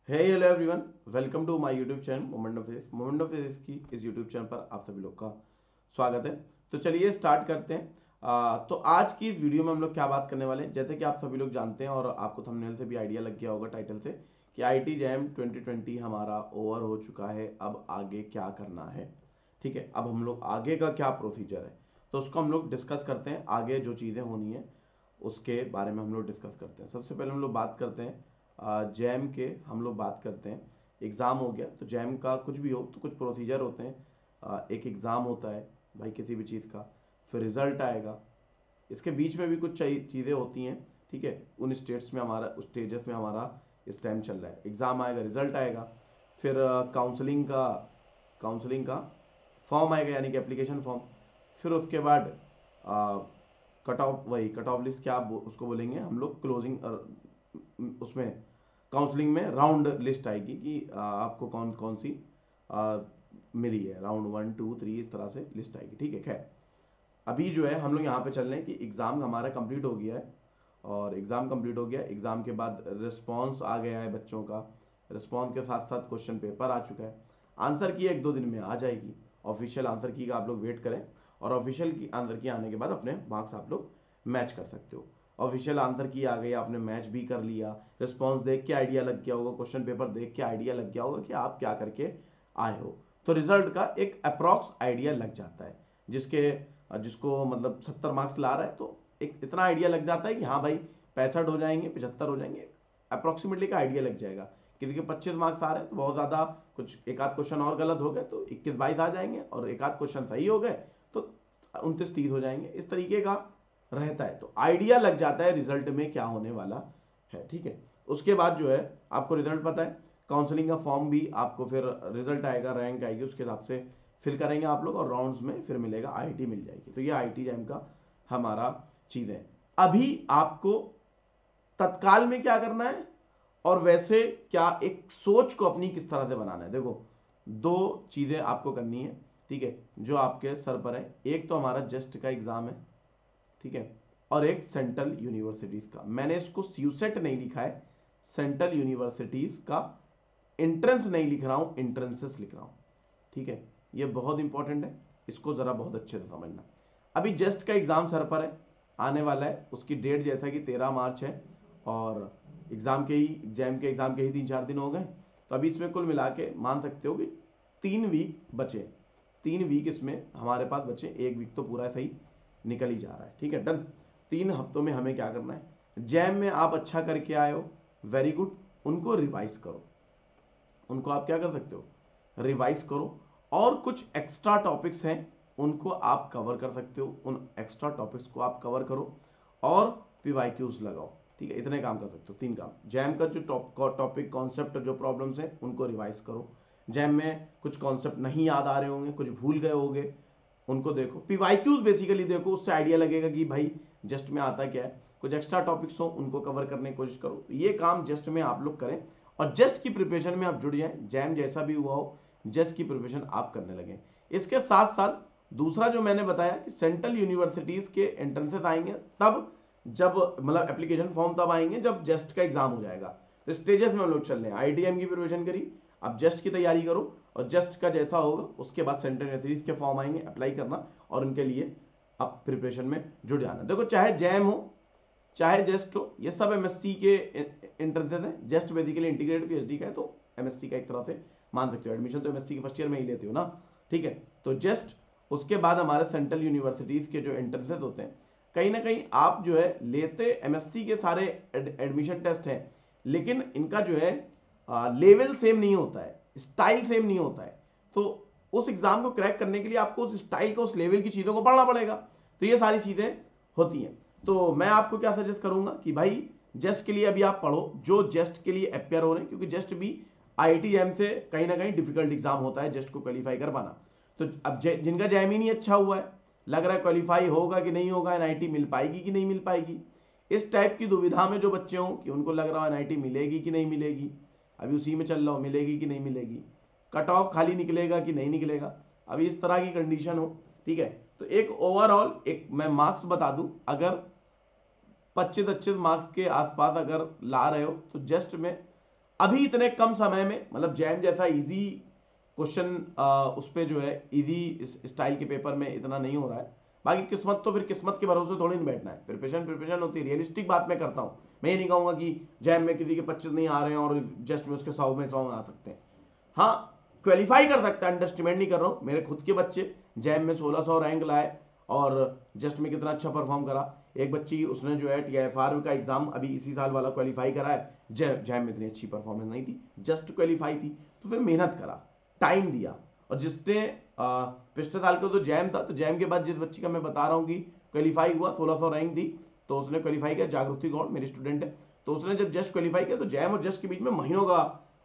Hey hello everyone, welcome to my YouTube channel moment of physics की इस YouTube channel पर आप सभी लोग का स्वागत है। तो चलिए स्टार्ट करते हैं। तो आज की इस वीडियो में हम लोग क्या बात करने वाले हैं, जैसे कि आप सभी लोग जानते हैं और आपको थंबनेल से भी आइडिया लग गया होगा टाइटल से कि आईटी जैम 2020 हमारा ओवर हो चुका है। अब आगे क्या करना है, ठीक है। अब हम लोग आगे का क्या प्रोसीजर है तो उसको हम लोग डिस्कस करते हैं। आगे जो चीज़ें होनी है उसके बारे में हम लोग डिस्कस करते हैं। सबसे पहले हम लोग बात करते हैं जैम के, हम लोग बात करते हैं एग्ज़ाम हो गया। तो जैम का कुछ भी हो तो कुछ प्रोसीजर होते हैं। एक एग्ज़ाम होता है भाई किसी भी चीज़ का, फिर रिजल्ट आएगा, इसके बीच में भी कुछ चीज़ें होती हैं, ठीक है। उन स्टेट्स में हमारा उस स्टेजेस में हमारा इस टाइम चल रहा है। एग्ज़ाम आएगा, रिजल्ट आएगा, फिर काउंसलिंग का फॉर्म आएगा यानी कि एप्लीकेशन फॉर्म। फिर उसके बाद कट ऑफ लिस्ट क्या उसको बोलेंगे हम लोग, क्लोजिंग उसमें काउंसलिंग में राउंड लिस्ट आएगी कि आपको कौन कौन सी आ, मिली है। राउंड 1 2 3 इस तरह से लिस्ट आएगी, ठीक है। खैर, अभी जो है हम लोग यहाँ पे चल रहे हैं कि एग्ज़ाम हमारा कंप्लीट हो गया है और एग्ज़ाम कंप्लीट हो गया। एग्ज़ाम के बाद रिस्पॉन्स आ गया है बच्चों का। रिस्पॉन्स के साथ साथ क्वेश्चन पेपर आ चुका है। आंसर की 1 2 दिन में आ जाएगी। ऑफिशियल आंसर की का आप लोग वेट करें और ऑफिशियल की आंसर की आने के बाद अपने मार्क्स आप लोग मैच कर सकते हो। ऑफिशियल आंसर की आ गई, आपने मैच भी कर लिया, रिस्पॉन्स देख के आइडिया लग गया होगा, क्वेश्चन पेपर देख के आइडिया लग गया होगा कि आप क्या करके आए हो। तो रिजल्ट का एक अप्रॉक्स आइडिया लग जाता है। जिसके जिसको मतलब 70 मार्क्स ला रहा है तो एक इतना आइडिया लग जाता है कि हाँ भाई 65 हो जाएंगे, 75 हो जाएंगे, अप्रॉक्सीमेटली का आइडिया लग जाएगा। किसी के 25 मार्क्स आ रहे हैं तो बहुत ज़्यादा, कुछ एक आध क्वेश्चन और गलत हो गए तो 21 22 आ जाएंगे, और एक आध क्वेश्चन सही हो गए तो 29 30 हो जाएंगे। इस तरीके का रहता है, तो आइडिया लग जाता है रिजल्ट में क्या होने वाला है, ठीक है। उसके बाद जो है आपको रिजल्ट पता है, काउंसलिंग का फॉर्म भी आपको, फिर रिजल्ट आएगा, रैंक आएगी, उसके हिसाब से फिल करेंगे आप लोग और राउंड्स में फिर मिलेगा, आईआईटी मिल जाएगी। तो ये आईआईटी जैम का हमारा चीज़ है। अभी आपको तत्काल में क्या करना है और वैसे क्या एक सोच को अपनी किस तरह से बनाना है। देखो, दो चीज़ें आपको करनी है, ठीक है, जो आपके सर पर है। एक तो हमारा जस्ट का एग्ज़ाम है, ठीक है, और एक सेंट्रल यूनिवर्सिटीज़ का। मैंने इसको स्यूसेट नहीं लिखा है, सेंट्रल यूनिवर्सिटीज़ का एंट्रेंस नहीं लिख रहा हूँ, एंट्रेंसेस लिख रहा हूँ, ठीक है। ये बहुत इंपॉर्टेंट है, इसको ज़रा बहुत अच्छे से समझना। अभी जस्ट का एग्ज़ाम सर पर है, आने वाला है, उसकी डेट जैसा कि 13 मार्च है और एग्ज़ाम के ही 3 4 दिन हो गए। तो अभी इसमें कुल मिला के मान सकते हो कि 3 वीक बचे। 3 वीक इसमें हमारे पास बचे, 1 वीक तो पूरा सही निकल ही जा रहा है, ठीक है, डन। 3 हफ्तों में हमें क्या करना है, जैम में आप अच्छा करके आए हो, वेरी गुड, उनको रिवाइज करो। उनको आप क्या कर सकते हो, रिवाइज करो। और कुछ एक्स्ट्रा टॉपिक्स हैं उनको आप कवर कर सकते हो, उन एक्स्ट्रा टॉपिक्स को आप कवर करो और पीवाईक्यूज लगाओ, ठीक है। इतने काम कर सकते हो, 3 काम। जैम का जो टॉपिक कॉन्सेप्ट जो प्रॉब्लम्स हैं उनको रिवाइज करो। जैम में कुछ कॉन्सेप्ट नहीं याद आ रहे होंगे, कुछ भूल गए होंगे, उनको देखो। पीवाईक्यूज बेसिकली देखो, उससे आइडिया लगेगा कि भाई जस्ट में आता क्या है। कुछ एक्स्ट्रा टॉपिक्स हो उनको कवर करने की कोशिश करो। ये काम जस्ट में आप लोग करें और जस्ट की प्रिपरेशन में आप जुड़ जाएं। जैम जैसा भी हुआ हो, जस्ट की प्रिपरेशन आप करने लगें। इसके साथ साथ दूसरा जो मैंने बताया कि सेंट्रल यूनिवर्सिटीज़ के एंट्रेंसेस आएंगे तब, जब मतलब एप्लीकेशन फॉर्म तब आएंगे जब जस्ट का एग्जाम हो जाएगा। तो स्टेजेस में हम लोग चल रहे हैं। आईटीएम की प्रिपरेशन करी, अब जस्ट की तैयारी करो और जस्ट का जैसा होगा उसके बाद सेंट्रल यूनिवर्सिटीज़ के फॉर्म आएंगे, अप्लाई करना और उनके लिए अब प्रिपरेशन में जुड़ जाना। देखो, चाहे जैम हो चाहे जस्ट हो, ये सब एमएससी के एंट्रेंसेस हैं। जस्ट बेसिकली इंटीग्रेटेड पीएचडी का है तो एमएससी का एक तरह से मान सकते हो। एडमिशन तो एमएससी के फर्स्ट ईयर में ही लेते हो ना, ठीक है। तो जस्ट उसके बाद हमारे सेंट्रल यूनिवर्सिटीज़ के जो एंट्रेंसेस होते हैं, कहीं ना कहीं आप जो है लेते एमएससी के सारे एडमिशन टेस्ट हैं, लेकिन इनका जो है लेवल सेम नहीं होता है, स्टाइल सेम नहीं होता है। तो उस एग्जाम को क्रैक करने के लिए आपको उस स्टाइल का, उस लेवल की चीज़ों को पढ़ना पड़ेगा। तो ये सारी चीज़ें होती हैं। तो मैं आपको क्या सजेस्ट करूंगा कि भाई जस्ट के लिए अभी आप पढ़ो जो जस्ट के लिए अपेयर हो रहे हैं, क्योंकि जस्ट भी आईआईटी जैम से कहीं ना कहीं डिफिकल्ट एग्जाम होता है जस्ट को क्वालिफाई कर पाना। तो अब जिनका जैम ही नहीं अच्छा हुआ है, लग रहा है क्वालिफाई होगा कि नहीं होगा, एनआईटी मिल पाएगी कि नहीं मिल पाएगी, इस टाइप की दुविधा में जो बच्चे हों कि उनको लग रहा है एनआईटी मिलेगी कि नहीं मिलेगी, अभी उसी में चल रहा हो मिलेगी कि नहीं मिलेगी, कट ऑफ खाली निकलेगा कि नहीं निकलेगा, अभी इस तरह की कंडीशन हो, ठीक है। तो एक ओवरऑल एक मैं मार्क्स बता दूं, अगर 25 25 मार्क्स के आसपास अगर ला रहे हो तो जस्ट में अभी इतने कम समय में, मतलब जैम जैसा इजी क्वेश्चन उस पे जो है इजी स्टाइल के पेपर में इतना नहीं हो रहा है। बाकी किस्मत तो फिर किस्मत के भरोसे थोड़ी नहीं बैठना है, प्रिपरेशन होती है। रियलिस्टिक बात मैं करता हूँ, मैं ये नहीं कहूँगा कि जैम में किसी के 25 नहीं आ रहे हैं और जस्ट में उसके 100 में आ सकते हैं। हाँ, क्वालिफाई कर सकता है, अंडरस्टिमेंट नहीं कर रहा हूँ। मेरे खुद के बच्चे जैम में 1600 रैंक लाए और जस्ट में कितना अच्छा परफॉर्म करा। एक बच्ची उसने जो है TIFR का एग्जाम अभी इसी साल वाला क्वालिफाई करा है, जैम में इतनी अच्छी परफॉर्मेंस नहीं थी, जस्ट क्वालिफाई थी। तो फिर मेहनत करा, टाइम दिया। और जिसने पिछले साल का तो जैम था, तो जैम के बाद जिस बच्ची का मैं बता रहा हूँ कि क्वालिफाई हुआ, 1600 रैंक थी, तो उसने क्वालिफाई किया। जागृति गौड़ मेरी स्टूडेंट है, तो उसने जब जस्ट क्वालिफाई किया तो जैम और जस्ट के बीच में महीनों का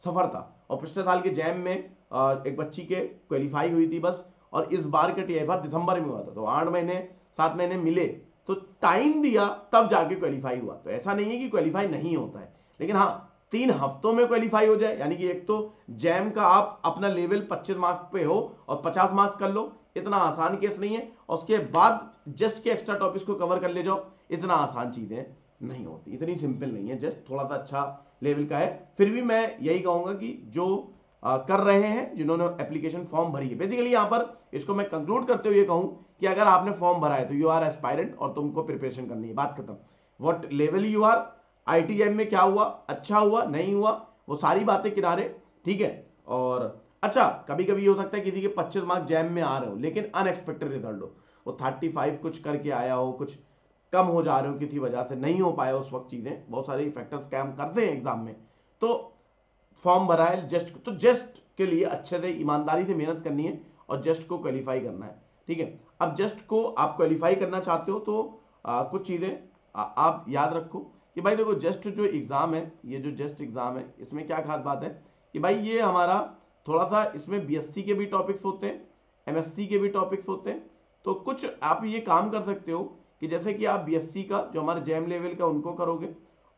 सफर था। और पिछले साल के जैम में एक बच्ची के क्वालिफाई हुई थी बस, और इस बार का TIFR दिसंबर में हुआ था, तो 8 महीने 7 महीने मिले, तो टाइम दिया तब जाके क्वालिफाई हुआ। तो ऐसा नहीं है कि क्वालिफाई नहीं होता है, लेकिन हाँ 3 हफ्तों में क्वालिफाई हो जाए, यानी कि एक तो जैम का आप अपना लेवल 25 मार्क्स पे हो और 50 मार्क्स कर लो, इतना आसान केस नहीं है। और उसके बाद जस्ट के एक्स्ट्रा टॉपिक्स को कवर कर ले जाओ, इतना आसान चीजें नहीं होती, इतनी सिंपल नहीं है। जस्ट थोड़ा सा अच्छा लेवल का है। फिर भी मैं यही कहूंगा कि जो कर रहे हैं, जिन्होंने एप्लीकेशन फॉर्म भरी है, बेसिकली यहां पर इसको मैं कंक्लूड करते हुए कहूं कि अगर आपने फॉर्म भरा है तो यू आर एस्पायरेंट और तुमको प्रिपरेशन करनी है, बात खत्म। What level you are, IIT में क्या हुआ, अच्छा हुआ नहीं हुआ, वो सारी बातें किनारे, ठीक है। और अच्छा, कभी कभी हो सकता है किसी के 25 मार्क्स जैम में आ रहे हो लेकिन अनएक्सपेक्टेड रिजल्ट हो, वो 35 कुछ करके आया हो, कुछ कम हो जा रहे हो, किसी वजह से नहीं हो पाया उस वक्त चीजें, बहुत सारे फैक्टर्स काम करते हैं एग्जाम में। तो फॉर्म भरा है जस्ट, तो जस्ट के लिए अच्छे से ईमानदारी से मेहनत करनी है और जस्ट को क्वालिफाई करना है, ठीक है। अब जस्ट को आप क्वालिफाई करना चाहते हो तो कुछ चीजें आप याद रखो कि भाई देखो, जस्ट जो एग्जाम है, ये जो जस्ट एग्जाम है, इसमें क्या खास बात है कि भाई ये हमारा थोड़ा सा, इसमें BSc के भी टॉपिक्स होते हैं, MSc के भी टॉपिक्स होते हैं। तो कुछ आप ये काम कर सकते हो कि जैसे कि आप BSc का जो हमारे जैम लेवल का उनको करोगे,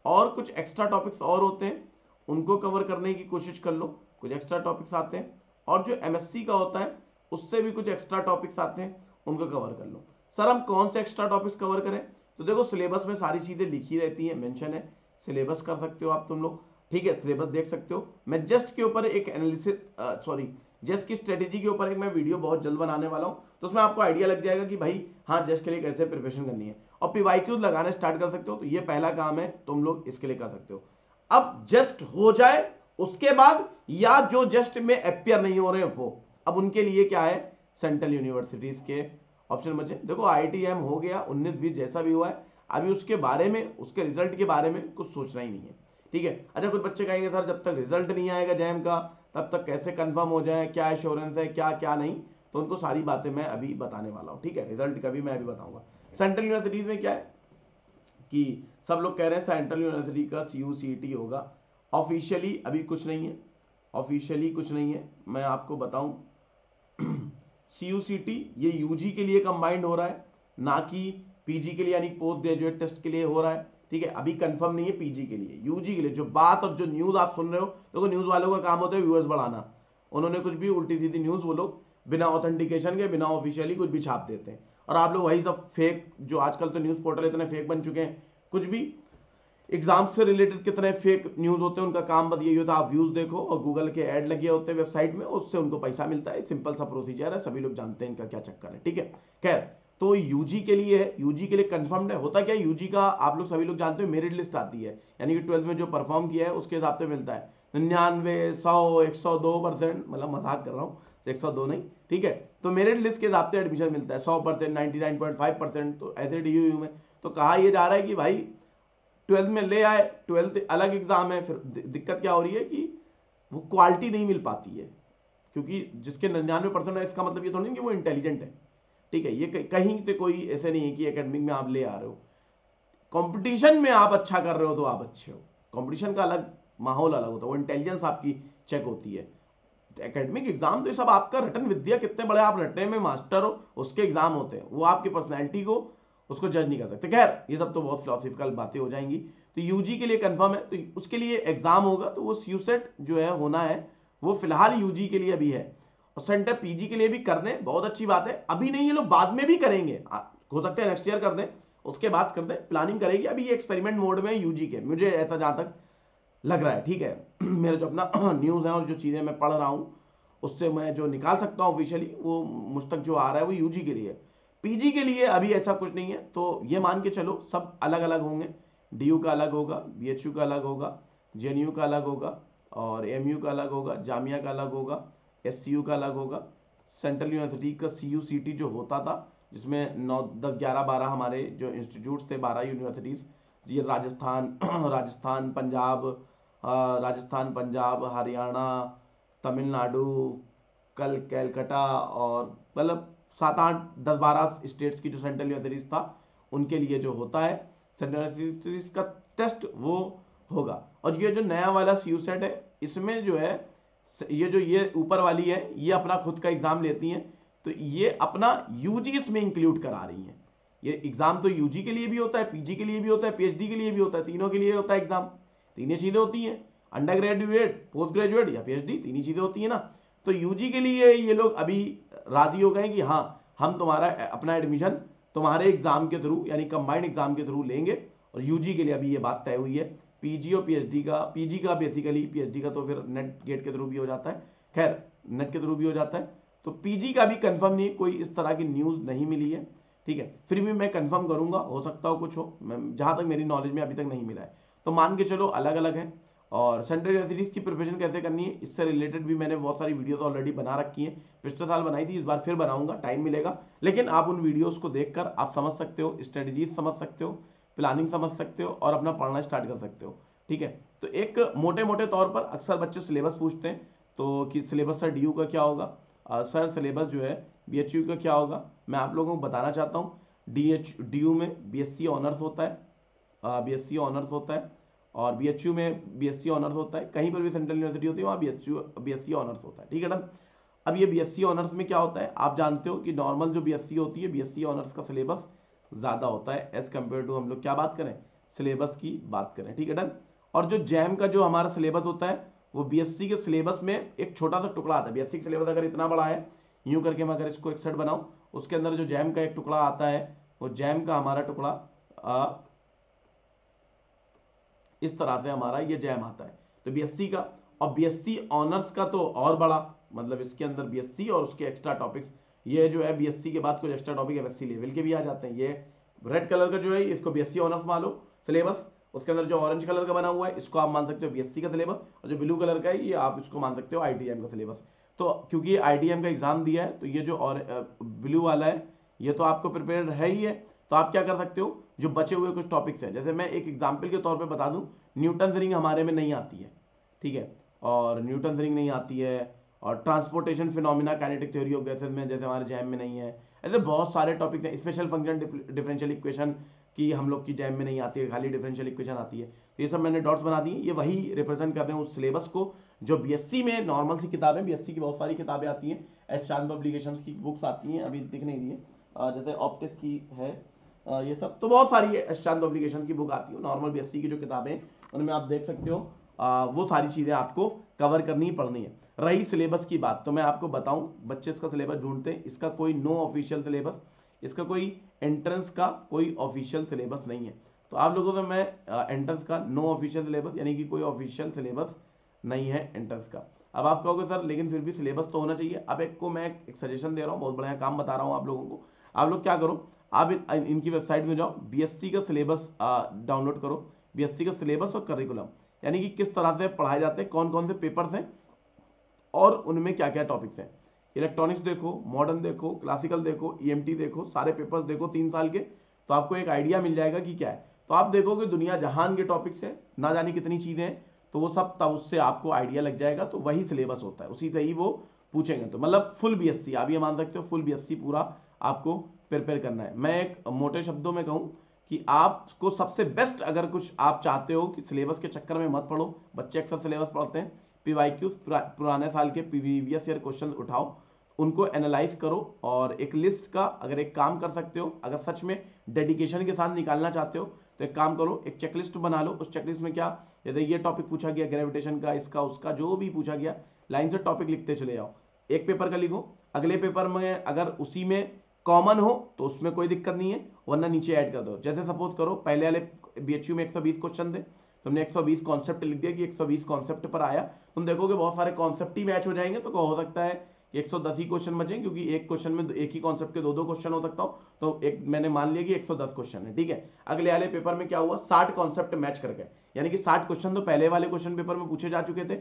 और कुछ एक्स्ट्रा टॉपिक्स और होते हैं उनको कवर करने की कोशिश कर लो, कुछ एक्स्ट्रा टॉपिक्स आते हैं। और जो MSc का होता है उससे भी कुछ एक्स्ट्रा टॉपिक्स आते हैं, उनको कवर कर लो। सर हम कौन से एक्स्ट्रा टॉपिक्स कवर करें, तो देखो सिलेबस में सारी चीजें लिखी रहती हैं, मेंशन है, सिलेबस कर सकते हो आप तुम लोग, ठीक है, सिलेबस देख सकते हो। मैं जस्ट के ऊपर एक एनालिसिस, सॉरी, जस्ट की स्ट्रेटेजी के ऊपर एक मैं वीडियो बहुत जल्द बनाने वाला हूं, तो उसमें आपको आइडिया लग जाएगा कि भाई हाँ जस्ट के लिए कैसे प्रिपरेशन करनी है, और PYQ लगाने स्टार्ट कर सकते हो। तो ये पहला काम है, तुम लोग इसके लिए कर सकते हो। अब जस्ट हो जाए उसके बाद, या जो जस्ट में अपियर नहीं हो रहे हैं वो, अब उनके लिए क्या है, सेंट्रल यूनिवर्सिटीज के ऑप्शन बचे। देखो IITM हो गया, 19-20 जैसा भी हुआ है, अभी उसके बारे में, उसके रिजल्ट के बारे में कुछ सोचना ही नहीं है, ठीक है। अच्छा, कुछ बच्चे कहेंगे सर जब तक रिजल्ट नहीं आएगा जैम का तब तक कैसे कंफर्म हो जाए, क्या एश्योरेंस है, क्या क्या नहीं, तो उनको सारी बातें मैं अभी बताने वाला हूँ, ठीक है। रिजल्ट का भी मैं अभी बताऊंगा। सेंट्रल यूनिवर्सिटीज में क्या है कि सब लोग कह रहे हैं सेंट्रल यूनिवर्सिटी का CUCET होगा, ऑफिशियली अभी कुछ नहीं है, ऑफिशियली कुछ नहीं है। मैं आपको बताऊं CUCET ये UG के लिए कंबाइंड हो रहा है, ना कि PG के लिए, यानी पोस्ट ग्रेजुएट टेस्ट के लिए हो रहा है, ठीक है। अभी कंफर्म नहीं है PG के लिए, UG के लिए जो बात और जो न्यूज आप सुन रहे हो, देखो न्यूज वालों का काम होता है व्यूअर्स बढ़ाना, उन्होंने कुछ भी उल्टी सीधी न्यूज, वो लोग बिना ऑथेंटिकेशन के, बिना ऑफिशियली कुछ भी छाप देते हैं, और आप लोग वही सब फेक, जो आजकल तो न्यूज पोर्टल इतने फेक बन चुके हैं, कुछ भी एग्जाम से रिलेटेड कितने फेक न्यूज होते हैं, उनका काम बस यही होता है, आप व्यूज देखो और गूगल के ऐड लगे होते हैं वेबसाइट में, उससे उनको पैसा मिलता है। सिंपल सा प्रोसीजर है, सभी लोग जानते हैं इनका क्या चक्कर है, ठीक है। खैर, तो UG के लिए है, UG के लिए कंफर्म्ड है। होता क्या है, UG का आप लोग सभी लोग जानते हो, मेरिट लिस्ट आती है, यानी कि 12th में जो परफॉर्म किया है उसके हिसाब से मिलता है। 99, 100, 102%, मतलब मजाक कर रहा हूँ, 102 नहीं, ठीक है। तो मेरिट लिस्ट के हिसाब से एडमिशन मिलता है, 100%, 99.5%, तो ऐसे DU में तो कहा यह जा रहा है कि भाई 12th में ले आए, 12th अलग एग्जाम है। फिर दिक्कत क्या हो रही है कि वो क्वालिटी नहीं मिल पाती है, क्योंकि जिसके 99% है इसका मतलब ये थोड़ी नहीं कि वो इंटेलिजेंट है, ठीक है। ये कहीं से कोई ऐसे नहीं है कि एकेडमिक में आप ले आ रहे हो, कंपटीशन में आप अच्छा कर रहे हो तो आप अच्छे हो, कंपटीशन का अलग माहौल अलग होता है, वो इंटेलिजेंस आपकी चेक होती है। एकेडमिक एग्जाम तो ये सब आपका रटन विद्या, कितने बड़े आप रटने में मास्टर हो, उसके एग्जाम होते हैं, वो आपकी पर्सनैलिटी को उसको जज नहीं कर सकते। खैर, ये सब तो बहुत फिलोसफिकल बातें हो जाएंगी। तो UG के लिए कंफर्म है, तो उसके लिए एग्जाम होगा, तो वो CUSET जो है होना है, वो फिलहाल UG के लिए अभी है। और सेंटर PG के लिए भी कर दें, बहुत अच्छी बात है, अभी नहीं, ये लोग बाद में भी करेंगे, हो सकता है नेक्स्ट ईयर कर दें, उसके बाद कर दें, प्लानिंग करेगी। अभी ये एक्सपेरिमेंट मोड में UG के, मुझे ऐसा जहां तक लग रहा है, ठीक है। मेरा जो अपना न्यूज़ है और जो चीज़ें मैं पढ़ रहा हूँ उससे मैं जो निकाल सकता हूँ ऑफिशियली, वो मुझ तक जो आ रहा है वो यूजी के लिए। पीजी के लिए अभी ऐसा कुछ नहीं है, तो ये मान के चलो सब अलग अलग होंगे। डीयू का अलग होगा, बीएचयू का अलग होगा, जेएनयू का अलग होगा, और एमयू का अलग होगा, जामिया का अलग होगा, एससीयू का अलग होगा, सेंट्रल यूनिवर्सिटी का सीयू सीटी जो होता था, जिसमें 9 10 11 12 हमारे जो इंस्टीट्यूट्स थे, 12 यूनिवर्सिटीज़, ये राजस्थान राजस्थान पंजाब, राजस्थान पंजाब हरियाणा तमिलनाडु, कल कैलकाटा, और मतलब 7 8 10 12 स्टेट्स की जो सेंट्रल यूनिवर्सिटीज था उनके लिए जो होता है सेंट्रल यूनिवर्सिटीज का टेस्ट, वो होगा। और ये जो नया वाला सीयूसेट है, इसमें जो है ये जो ये ऊपर वाली है ये अपना खुद का एग्जाम लेती हैं, तो ये अपना यूजी इसमें इंक्लूड करा रही हैं। ये एग्जाम तो यूजी के लिए भी होता है, पीजी के लिए भी होता है, पीएचडी के लिए भी होता है, तीनों के लिए होता है एग्जाम। तीनों चीजें होती हैं, अंडर ग्रेजुएट, पोस्ट ग्रेजुएट या पीएचडी, तीन ही चीजें होती है ना। तो यूजी के लिए ये लोग अभी राजी हो गए कि हाँ हम तुम्हारा अपना एडमिशन तुम्हारे एग्जाम के थ्रू यानी कंबाइंड एग्जाम के थ्रू लेंगे। और यूजी के लिए अभी ये बात तय हुई है। पीजी और पीएचडी का, पीजी का बेसिकली, पीएचडी का तो फिर नेट गेट के थ्रू भी हो जाता है, खैर नेट के थ्रू भी हो जाता है। तो पीजी का भी कंफर्म नहीं, कोई इस तरह की न्यूज़ नहीं मिली है, ठीक है। फिर भी मैं कंफर्म करूंगा, हो सकता हो कुछ हो, मैं जहां तक मेरी नॉलेज में अभी तक नहीं मिला है। तो मान के चलो अलग अलग है। और सेंट्रल यूनिवर्सिटीज़ की प्रिपरेशन कैसे करनी है, इससे रिलेटेड भी मैंने बहुत सारी वीडियोस ऑलरेडी बना रखी हैं। पिछले साल बनाई थी, इस बार फिर बनाऊंगा, टाइम मिलेगा। लेकिन आप उन वीडियोस को देखकर आप समझ सकते हो, स्ट्रेटजीज समझ सकते हो, प्लानिंग समझ सकते हो, और अपना पढ़ना स्टार्ट कर सकते हो, ठीक है। तो एक मोटे मोटे तौर पर अक्सर बच्चे सिलेबस पूछते हैं, तो कि सिलेबस सर डीयू का क्या होगा, सर सिलेबस जो है बीएचयू का क्या होगा। मैं आप लोगों को बताना चाहता हूँ, डीयू में बीएससी ऑनर्स होता है, बीएससी ऑनर्स होता है, और बीएचयू में बीएससी ऑनर्स होता है। कहीं पर भी सेंट्रल यूनिवर्सिटी होती है वहाँ बीएससी ऑनर्स होता है, ठीक है डन। अब ये बीएससी ऑनर्स में क्या होता है, आप जानते हो कि नॉर्मल जो बीएससी होती है, बीएससी ऑनर्स का सिलेबस ज़्यादा होता है एज कम्पेयर टू, हम लोग क्या बात करें, सिलेबस की बात करें, ठीक है डन। और जो जैम का जो हमारा सिलेबस होता है, वो बीएससी के सिलेबस में एक छोटा सा टुकड़ा आता है। बीएससी का सिलेबस अगर इतना बड़ा है, यूं करके मैं अगर इसको एक सेट बनाऊं, उसके अंदर जो जैम का एक टुकड़ा आता है, वो जैम का हमारा टुकड़ा इस तरह से हमारा ये जैम आता है। तो बीएससी का, और बीएससी ऑनर्स का तो और बड़ा, मतलब इसके अंदर बीएससी और उसके एक्स्ट्रा टॉपिक्स, ये जो है बीएससी के बाद कुछ एक्स्ट्रा टॉपिक एमएससी लेवल के भी आ जाते हैं। ये रेड कलर का जो है इसको बीएससी ऑनर्स मान लो सिलेबस, उसके अंदर जो ऑरेंज कलर का बना हुआ है इसको आप मान सकते हो बीएससी का सिलेबस, और जो ब्लू कलर का है ये आप इसको मान सकते हो आईटीएम का सिलेबस। तो क्योंकि ये आईटीएम का एग्जाम दिया है, तो ये जो और ब्लू वाला है ये तो आपको प्रिपेयर है ही है। तो आप क्या कर सकते हो, जो बचे हुए कुछ टॉपिक्स हैं, जैसे मैं एक एग्जाम्पल के तौर पे बता दूं, न्यूटन रिंग हमारे में नहीं आती है, ठीक है, और न्यूटन रिंग नहीं आती है, और transportation phenomena kinetic theory of gases में जैसे हमारे जैम में नहीं है। ऐसे बहुत सारे टॉपिक्स हैं। स्पेशल फंक्शन डिफरेंशियल इक्वेशन की हम लोग की जैम में नहीं आती है, खाली डिफरेंशियल इक्वेशन आती है। तो ये सब मैंने डॉट्स बना दिए, ये वही रिप्रेजेंट कर रहे हैं उस सिलेबस को जो बीएससी में नॉर्मल सी किताबें, बीएससी की बहुत सारी किताबें आती हैं, एस चांद पब्लिकेशंस की बुक्स आती हैं, अभी दिख नहीं रही है, जैसे ऑप्टिक्स की है, ये सब तो बहुत सारी एस चांद पब्लिकेशन की बुक आती है। नॉर्मल बीएससी की जो किताबें उनमें आप देख सकते हो, वो सारी चीज़ें आपको कवर करनी पड़नी है। रही सिलेबस की बात, तो मैं आपको बताऊं, बच्चे इसका सिलेबस ढूंढते हैं, इसका कोई नो ऑफिशियल सिलेबस, इसका कोई एंट्रेंस का कोई ऑफिशियल सिलेबस नहीं है। तो आप लोगों से मैं एंट्रेंस का नो ऑफिशियल सिलेबस, यानी कि कोई ऑफिशियल सिलेबस नहीं है एंट्रेंस का। अब आप कहोगे सर लेकिन फिर भी सिलेबस तो होना चाहिए। अब एक को मैं एक सजेशन दे रहा हूँ, बहुत बढ़िया काम बता रहा हूँ आप लोगों को। आप लोग क्या करो, आप इनकी वेबसाइट में जाओ, बीएससी का सिलेबस डाउनलोड करो, बीएससी का सिलेबस और करिकुलम, यानी कि किस तरह से पढ़ाए जाते हैं, कौन कौन से पेपर्स हैं और उनमें क्या क्या टॉपिक्स हैं। इलेक्ट्रॉनिक्स देखो, मॉडर्न देखो, क्लासिकल देखो, ईएमटी देखो, सारे पेपर्स देखो 3 साल के, तो आपको एक आइडिया मिल जाएगा कि क्या है। तो आप देखोगे दुनिया जहान के टॉपिक्स हैं, ना जाने कितनी चीज़ें हैं, तो वो सब तब उससे आपको आइडिया लग जाएगा। तो वही सिलेबस होता है, उसी से ही वो पूछेंगे। तो मतलब फुल बीएससी आप ये मान सकते हो, फुल बीएससी पूरा आपको प्रिपेयर करना है। मैं एक मोटे शब्दों में कहूँ कि आपको सबसे बेस्ट, अगर कुछ आप चाहते हो कि सिलेबस के चक्कर में मत पढ़ो, बच्चे अक्सर सिलेबस पढ़ते हैं, पीवाईक्यूज पुराने साल के प्रीवियस ईयर क्वेश्चन उठाओ, उनको एनालाइज करो, और एक लिस्ट का अगर एक काम कर सकते हो, अगर सच में डेडिकेशन के साथ निकालना चाहते हो तो एक काम करो, एक चेकलिस्ट बना लो। उस चेकलिस्ट में क्या, जैसे ये टॉपिक पूछा गया ग्रेविटेशन का, इसका उसका जो भी पूछा गया, लाइन से टॉपिक लिखते चले जाओ। एक पेपर का लिखो, अगले पेपर में अगर उसी में कॉमन हो तो उसमें कोई दिक्कत नहीं है, वरना नीचे ऐड कर दो। जैसे सपोज करो पहले वाले बीएचयू में 120 क्वेश्चन थे, तुमने 120 कॉन्सेप्ट लिख दिया कि 120 कॉन्सेप्ट पर आया, तुम देखोगे बहुत सारे कॉन्सेप्ट ही मैच हो जाएंगे, तो हो सकता है कि 110 ही क्वेश्चन बचे, क्योंकि एक क्वेश्चन में एक ही कॉन्सेप्ट के दो क्वेश्चन हो सकता हो, तो एक मैंने मान लिया कि 110 क्वेश्चन है, ठीक है। अगले वाले पेपर में क्या हुआ, 60 कॉन्सेप्ट मैच कर गए, यानी कि 60 क्वेश्चन तो पहले वाले क्वेश्चन पेपर में पूछे जा चुके थे,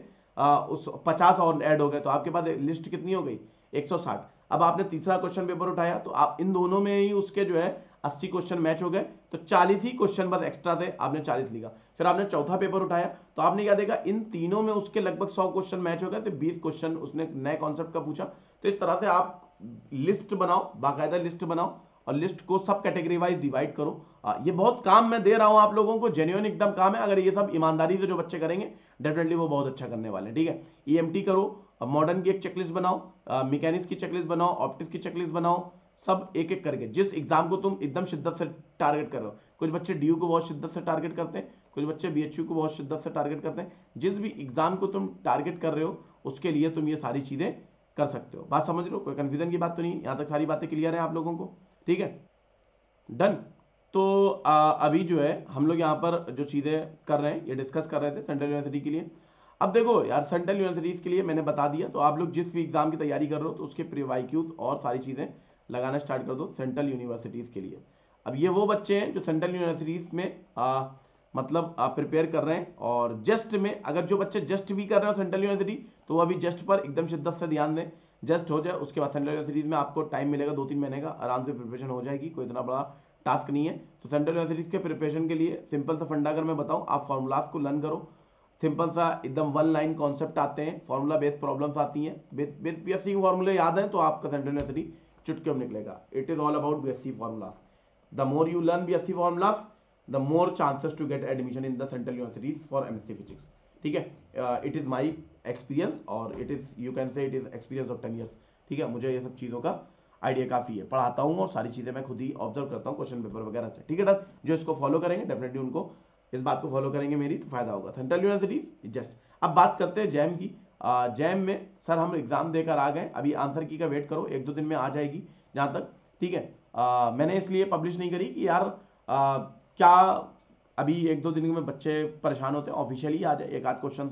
उस 50 और ऐड हो गए, तो आपके पास लिस्ट कितनी हो गई, 160। अब आपने तीसरा क्वेश्चन पेपर उठाया, तो आप इन दोनों में ही उसके जो है 80 क्वेश्चन मैच हो गए, तो 40 ही क्वेश्चन बस एक्स्ट्रा थे, आपने 40 लिखा। फिर आपने चौथा पेपर उठाया, तो आपने क्या देखा, इन तीनों में उसके लगभग 100 क्वेश्चन मैच हो गए, तो 20 क्वेश्चन उसने नए कॉन्सेप्ट का पूछा। तो इस तरह से आप लिस्ट बनाओ, बाकायदा लिस्ट बनाओ, और लिस्ट को सब कैटेगरी वाइज डिवाइड करो। ये बहुत काम मैं दे रहा हूं आप लोगों को, जेन्युइन एकदम काम है। अगर ये सब ईमानदारी से जो बच्चे करेंगे, डेफिनेटली वो बहुत अच्छा करने वाले हैं, ठीक है। ईएमटी करो, मॉडर्न की एक चेकलिस्ट बनाओ, मैकेनिक्स की चेकलिस्ट बनाओ, ऑप्टिक्स की चेकलिस्ट बनाओ, सब एक एक करके। जिस एग्जाम को तुम एकदम शिद्दत से टारगेट कर रहे हो, कुछ बच्चे डीयू को बहुत शिद्दत से टारगेट करते हैं, कुछ बच्चे बीएचयू को बहुत शिद्दत से टारगेट करते हैं। जिस भी एग्जाम को तुम टारगेट कर रहे हो, उसके लिए तुम ये सारी चीजें कर सकते हो। बात समझ रहे हो, कोई कंफ्यूजन की बात तो नहीं, यहां तक सारी बातें क्लियर है आप लोगों को, ठीक है, डन। तो अभी जो है हम लोग यहाँ पर जो चीज़ें कर रहे हैं, ये डिस्कस कर रहे थे सेंट्रल यूनिवर्सिटी के लिए। अब देखो यार, सेंट्रल यूनिवर्सिटीज़ के लिए मैंने बता दिया, तो आप लोग जिस भी एग्जाम की तैयारी कर रहे हो, तो उसके प्रीवाइक्यूज और सारी चीज़ें लगाना स्टार्ट कर दो सेंट्रल यूनिवर्सिटीज़ के लिए। अब ये वो बच्चे हैं जो सेंट्रल यूनिवर्सिटीज़ में मतलब प्रिपेयर कर रहे हैं, और जस्ट में अगर जो बच्चे जस्ट भी कर रहे हो सेंट्रल यूनिवर्सिटी, तो वो अभी जस्ट पर एकदम शिद्दत से ध्यान दें। जस्ट हो जाए, उसके बाद सेंट्रल यूनिवर्सिटीज़ में आपको टाइम मिलेगा 2-3 महीने का, आराम से प्रिपरेशन हो जाएगी, कोई इतना बड़ा टास्क नहीं है। तो सेंट्रल यूनिवर्सिटीज़ के प्रिपरेशन के लिए सिंपल सा फंडा अगर मैं बताऊं, आप फॉर्मूलाज को लर्न करो। सिंपल सा एकदम वन लाइन कॉन्सेप्ट आते हैं, फॉर्मूला बेस्ड प्रॉब्लम्स आती हैं। बेस बीएससी के फॉर्मूले याद हैं तो आपका सेंट्रल यूनिवर्सिटी चुटकियों में निकलेगा। It is all about BSc formulas. The more you learn BSc formulas, the more chances to get admission in the central universities for MSc physics, ठीक है। इट इज माई एक्सपीरियंस, और it is, you can say it is experience of 10 years, ठीक है। मुझे ये सब चीज़ों का आइडिया काफ़ी है, पढ़ाता हूँ और सारी चीज़ें मैं खुद ही ऑब्जर्व करता हूँ क्वेश्चन पेपर वगैरह से, ठीक है डन। जो इसको फॉलो करेंगे डेफिनेटली उनको इस बात को फॉलो करेंगे मेरी, तो फायदा होगा। Central universities just. अब बात करते हैं जैम की। जैम में सर हम एग्जाम देकर आ गए, अभी आंसर की का वेट करो, 1-2 दिन में आ जाएगी जहाँ तक, ठीक है। मैंने इसलिए पब्लिश नहीं करी कि यार क्या अभी 1-2 दिन में बच्चे परेशान होते हैं, ऑफिशियली आ जाए। एक आध क्वेश्चन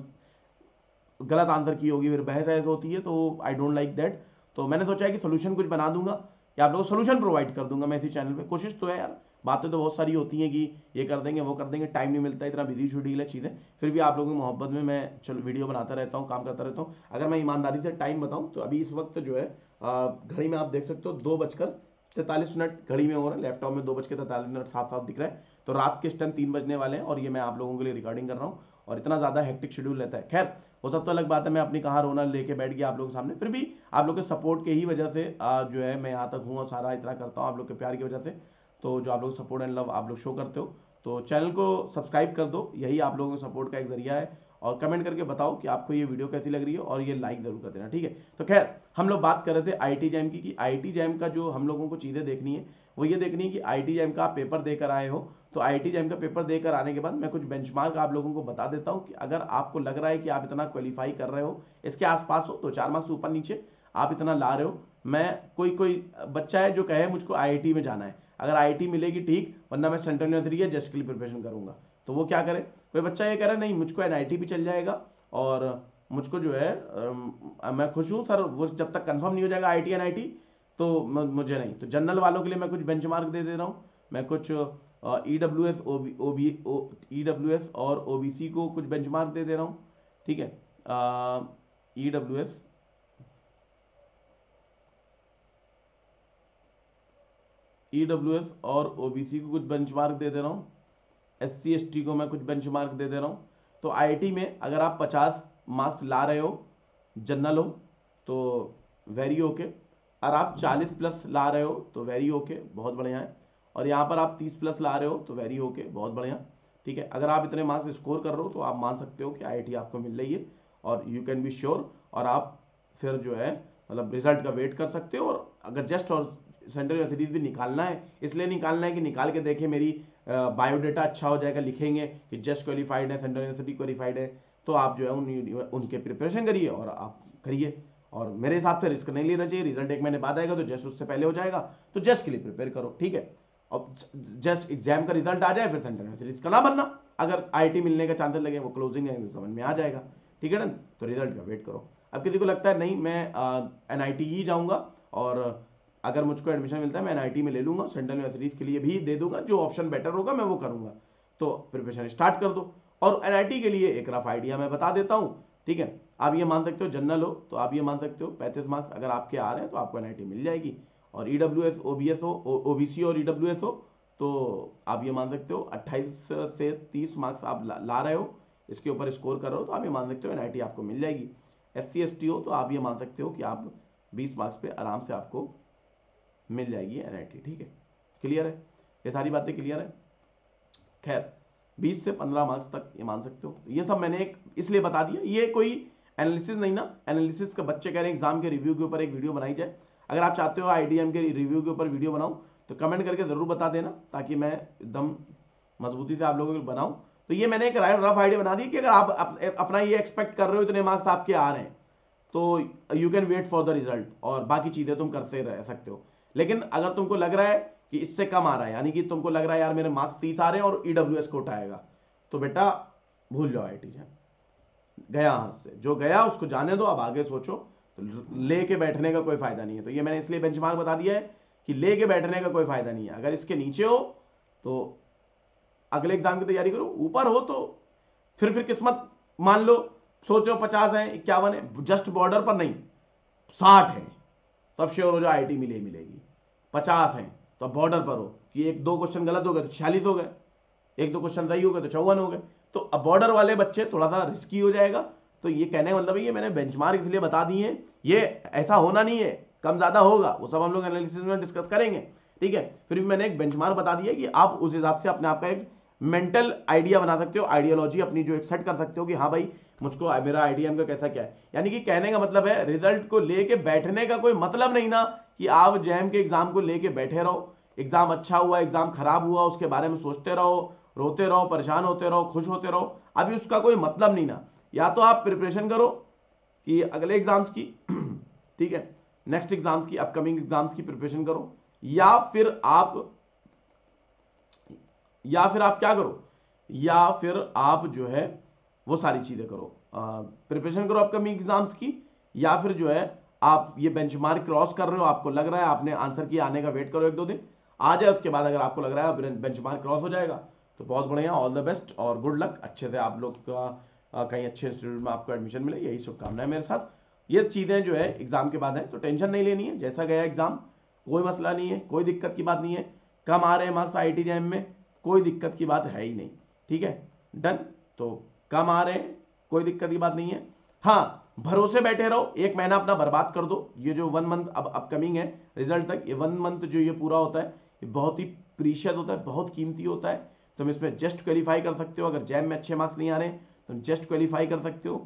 गलत आंसर की होगी, फिर बहस ऐसे होती है, तो आई डोंट लाइक दैट। तो मैंने सोचा है कि सोल्यूशन कुछ बना दूंगा, कि आप लोगों को सोल्यूशन प्रोवाइड कर दूंगा मैं इसी चैनल पे। कोशिश तो है यार, बातें तो बहुत सारी होती हैं कि ये कर देंगे वो कर देंगे, टाइम नहीं मिलता, इतना बिजी शेड्यूल है चीज़ें, फिर भी आप लोगों की मोहब्बत में मैं चलो वीडियो बनाता रहता हूँ, काम करता रहता हूँ। अगर मैं ईमानदारी से टाइम बताऊँ तो अभी इस वक्त जो है घड़ी में आप देख सकते हो 2:43 घड़ी में हो रहा है, लैपटॉप में 2:43 साफ साफ दिख रहा है। तो रात के इस टाइम 3 बजने वाले हैं, और ये मैं आप लोगों के लिए रिकॉर्डिंग कर रहा हूँ, और इतना ज़्यादा हेक्टिक शेड्यूल रहता है। खैर वो सब तो अलग बात है, मैं अपनी कहाँ रोना लेके बैठ गया आप लोगों के सामने, फिर भी आप लोग के सपोर्ट के ही वजह से जो है मैं यहाँ तक हूँ, और सारा इतना करता हूँ आप लोग के प्यार की वजह से। तो जो आप लोग सपोर्ट एंड लव आप लोग शो करते हो, तो चैनल को सब्सक्राइब कर दो, यही आप लोगों के सपोर्ट का एक जरिया है। और कमेंट करके बताओ कि आपको ये वीडियो कैसी लग रही है, और ये लाइक जरूर कर देना, ठीक है। तो खैर हम लोग बात कर रहे थे आईटी जैम की, कि आईटी जैम का जो हम लोगों को चीज़ें देखनी है, वो ये देखनी है कि आईटी जैम का आप पेपर देकर आए हो। तो आईटी जैम का पेपर देकर आने के बाद मैं कुछ बेंचमार्क आप लोगों को बता देता हूं, कि अगर आपको लग रहा है कि आप इतना क्वालिफाई कर रहे हो, इसके आसपास हो, 2-4 मार्क्स ऊपर नीचे आप इतना ला रहे हो, मैं कोई बच्चा है जो कहे मुझको आईआईटी में जाना है, अगर आईआईटी मिलेगी ठीक, वरना मैं सेंट्रल यूनिवर्सिटी या जस्ट के लिए प्रिपरेशन करूंगा, तो वो क्या करे। कोई बच्चा ये कह रहा है नहीं मुझको एनआईटी भी चल जाएगा, और मुझको जो है मैं खुश हूँ सर, वो जब तक कंफर्म नहीं हो जाएगा आईआईटी एनआईटी, तो मुझे नहीं। तो जनरल वालों के लिए मैं कुछ बेंचमार्क दे रहा हूँ, मैं कुछ ईडब्ल्यूएस ईडब्ल्यूएस और ओबीसी को कुछ बेंचमार्क दे रहा हूँ, ठीक है। ईडब्ल्यूएस और ओबीसी को कुछ बेंचमार्क दे रहा हूँ, एससी एसटी को मैं कुछ बेंचमार्क दे रहा हूँ। तो आईआईटी में अगर आप 50 मार्क्स ला रहे हो, जनरल हो तो वेरी ओके, और आप 40 प्लस ला रहे हो तो वेरी ओके, बहुत बढ़िया है। और यहाँ पर आप 30 प्लस ला रहे हो तो वेरी ओके, बहुत बढ़िया, ठीक है। अगर आप इतने मार्क्स स्कोर कर रहे हो तो आप मान सकते हो कि आईआईटी आपको मिल रही है, और यू कैन बी श्योर, और आप फिर जो है मतलब रिजल्ट का वेट कर सकते हो। और अगर जस्ट और सेंट्रल यूनिवर्सिटीज भी निकालना है, इसलिए निकालना है कि निकाल के देखें मेरी बायोडेटा अच्छा हो जाएगा, लिखेंगे कि जस्ट क्वालिफाइड है, सेंट्रल यूनिवर्सिटी क्वालिफाइड है, तो आप जो है उनके प्रिपरेशन करिए और आप करिए। और मेरे हिसाब से रिस्क नहीं लेना चाहिए, रिजल्ट 1 महीने बाद आएगा तो जस्ट उससे पहले हो जाएगा, तो जस्ट के लिए प्रिपेयर करो, ठीक है। और जस्ट एग्जाम का रिजल्ट आ जाए फिर सेंटर में सीरीज का ना बनना, अगर आईआईटी मिलने का चांसेस लगे वो क्लोजिंग समझ में आ जाएगा, ठीक है ना। तो रिजल्ट का वेट करो। अब किसी को लगता है नहीं मैं एनआईटी ही जाऊंगा और अगर मुझको एडमिशन मिलता है मैं एनआईटी में ले लूंगा, सेंट्रल यूनिवर्सिटीज के लिए भी दे दूंगा, जो ऑप्शन बेटर होगा मैं वो करूंगा, तो प्रिपरेशन स्टार्ट कर दो। और एनआईटी के लिए एक रफ आइडिया मैं बता देता हूँ, ठीक है। आप ये मान सकते हो जनरल हो तो आप ये मान सकते हो 35 मार्क्स अगर आपके आ रहे हैं तो आपको एनआईटी मिल जाएगी। और ईडब्ल्यूएस ओबीएस हो, ओबीसी और ईडब्ल्यूएस हो तो आप ये मान सकते हो 28 से 30 मार्क्स आप ला रहे हो, इसके ऊपर स्कोर कर रहे हो तो आप ये मान सकते हो एनआईटी आपको मिल जाएगी। एससी एसटी हो तो आप ये मान सकते हो कि आप 20 मार्क्स पे आराम से आपको मिल जाएगी एनआईटी, ठीक है। क्लियर है, ये सारी बातें क्लियर है। खैर 20 से 15 मार्क्स तक ये मान सकते हो। ये सब मैंने एक इसलिए बता दिया, ये कोई एनालिसिस नहीं ना, एनालिसिस का बच्चे कह रहे हैं एग्जाम के रिव्यू के ऊपर एक वीडियो बनाई जाए। अगर आप चाहते हो आईडीएम के रिव्यू के ऊपर वीडियो बनाऊं तो कमेंट करके जरूर बता देना, ताकि मैं एकदम मजबूती से आप लोगों को बनाऊं। तो ये मैंने एक रफ आइडिया बना दी कि अगर आप अपना ये एक्सपेक्ट कर रहे हो इतने मार्क्स आपके आ रहे हैं तो you can wait for the result, और बाकी चीजें तुम करते रह सकते हो। लेकिन अगर तुमको लग रहा है कि इससे कम आ रहा है, यानी कि तुमको लग रहा है यार मेरे मार्क्स 30 आ रहे हैं और ईडब्ल्यूएस को उठाएगा, तो बेटा भूल जाओ आईटी जैम, गया हाथ से, जो गया उसको जाने दो, अब आगे सोचो। तो लेके बैठने का कोई फायदा नहीं है। तो ये मैंने इसलिए बेंचमार्क बता दिया है कि लेके बैठने का कोई फायदा नहीं है। अगर इसके नीचे हो तो अगले एग्जाम की तैयारी करो, ऊपर हो तो फिर किस्मत मान लो, सोचो 50 है 51 है, जस्ट बॉर्डर पर नहीं 60 है तो अब श्योर हो जाओ आईटी मिलेगी। 50 है तो अब बॉर्डर पर हो कि एक दो क्वेश्चन गलत हो गए तो 46 हो गए, एक दो क्वेश्चन सही हो गए तो 54 हो गए, तो अब बॉर्डर वाले बच्चे थोड़ा सा रिस्की हो जाएगा। तो ये कहने का मतलब ये मैंने बेंचमार्क इसलिए बता दिए हैं, ये ऐसा होना नहीं है, कम ज्यादा होगा वो सब हम लोग एनालिसिस में डिस्कस करेंगे, ठीक है। फिर भी मैंने एक बेंचमार्क बता दिया कि आप उस हिसाब से अपने आप का एक मेंटल आइडिया बना सकते हो, आइडियोलॉजी अपनी जो एक सेट कर सकते हो कि हाँ भाई मुझको मेरा आइडिया का कैसा क्या है। यानी कि कहने का मतलब है रिजल्ट को लेके बैठने का कोई मतलब नहीं ना कि आप जैम के एग्जाम को लेके बैठे रहो, एग्जाम अच्छा हुआ एग्जाम खराब हुआ उसके बारे में सोचते रहो, रोते रहो, परेशान होते रहो, खुश होते रहो, अभी उसका कोई मतलब नहीं ना। या तो आप प्रिपरेशन करो कि अगले एग्जाम्स की ठीक है, नेक्स्ट एग्जाम्स की, अपकमिंग एग्जाम्स की प्रिपरेशन करो, या फिर आप क्या करो, या फिर आप जो है वो सारी चीजें करो, प्रिपरेशन करो अपकमिंग एग्जाम्स की, या फिर जो है आप ये बेंचमार्क क्रॉस कर रहे हो, आपको लग रहा है आपने आंसर किया, आने का वेट करो एक दो दिन, आ जाए उसके बाद अगर आपको लग रहा है बेंचमार्क क्रॉस हो जाएगा तो बहुत बढ़िया, ऑल द बेस्ट और गुड लक, अच्छे से आप लोग का कहीं अच्छे इंस्टीट्यूट में आपको एडमिशन मिले, यही शुभकामनाएं मेरे साथ। ये चीज़ें जो है एग्जाम के बाद है तो टेंशन नहीं लेनी है, जैसा गया एग्जाम कोई मसला नहीं है, कोई दिक्कत की बात नहीं है। कम आ रहे हैं मार्क्स आईटी जैम में, कोई दिक्कत की बात है ही नहीं, ठीक है, डन। तो कम आ रहे हैं कोई दिक्कत की बात नहीं है। हाँ, भरोसे बैठे रहो, एक महीना अपना बर्बाद कर दो, ये जो 1 मंथ अब अपकमिंग है रिजल्ट तक, ये 1 मंथ जो ये पूरा होता है ये बहुत ही प्रीशियस होता है, बहुत कीमती होता है। तुम इसमें जस्ट क्वालिफाई कर सकते हो, अगर जैम में अच्छे मार्क्स नहीं आ रहे तुम जस्ट क्वालिफाई कर सकते हो,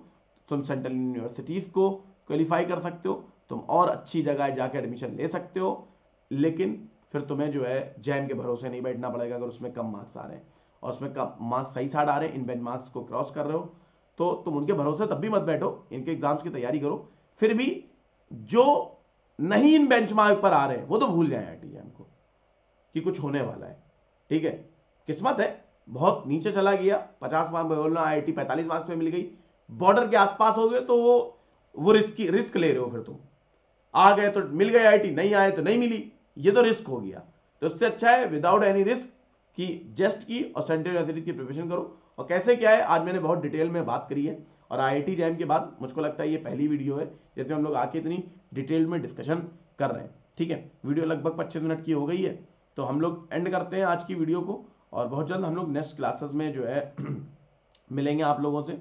तुम सेंट्रल यूनिवर्सिटीज़ को क्वालिफाई कर सकते हो, तुम और अच्छी जगह जाके एडमिशन ले सकते हो। लेकिन फिर तुम्हें जो है जैम के भरोसे नहीं बैठना पड़ेगा अगर उसमें कम मार्क्स आ रहे हैं, और उसमें कम मार्क्स सही साइड आ रहे हैं, इन बेंच मार्क्स को क्रॉस कर रहे हो, तो तुम उनके भरोसे तब भी मत बैठो, इनके एग्जाम्स की तैयारी करो। फिर भी जो नहीं इन बेंचमार्क पर आ रहे हैं वो तो भूल जाए आईटी जैम को कि कुछ होने वाला है, ठीक है। किस्मत है बहुत नीचे चला गया, 50 मार्क्स में बोलना, आईआईटी 45 मार्क्स में मिल गई, बॉर्डर के आसपास हो गए तो वो रिस्क ले रहे हो, फिर तुम आ गए तो मिल गए आईआईटी, नहीं आए तो नहीं मिली, ये तो रिस्क हो गया। तो इससे अच्छा है विदाउट एनी रिस्क कि जस्ट की और सेंट्रल यूनिवर्सिटी की प्रिपरेशन करो। और कैसे क्या है आज मैंने बहुत डिटेल में बात करी है, और आईआईटी जैम के बाद मुझको लगता है ये पहली वीडियो है जिसमें हम लोग आके इतनी डिटेल में डिस्कशन कर रहे हैं, ठीक है। वीडियो लगभग 25 मिनट की हो गई है, तो हम लोग एंड करते हैं आज की वीडियो को, और बहुत जल्द हम लोग नेक्स्ट क्लासेस में जो है मिलेंगे आप लोगों से,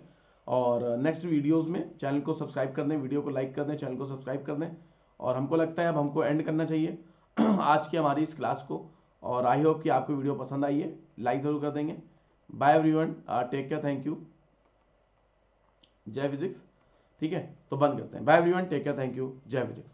और नेक्स्ट वीडियोस में चैनल को सब्सक्राइब कर दें, वीडियो को लाइक कर दें, चैनल को सब्सक्राइब कर दें। और हमको लगता है अब हमको एंड करना चाहिए आज की हमारी इस क्लास को, और आई होप कि आपको वीडियो पसंद आई है, लाइक ज़रूर कर देंगे। Bye everyone, take care, thank you, जय फिजिक्स, ठीक है। तो बंद करते हैं, bye everyone, take care, thank you, जय फिजिक्स।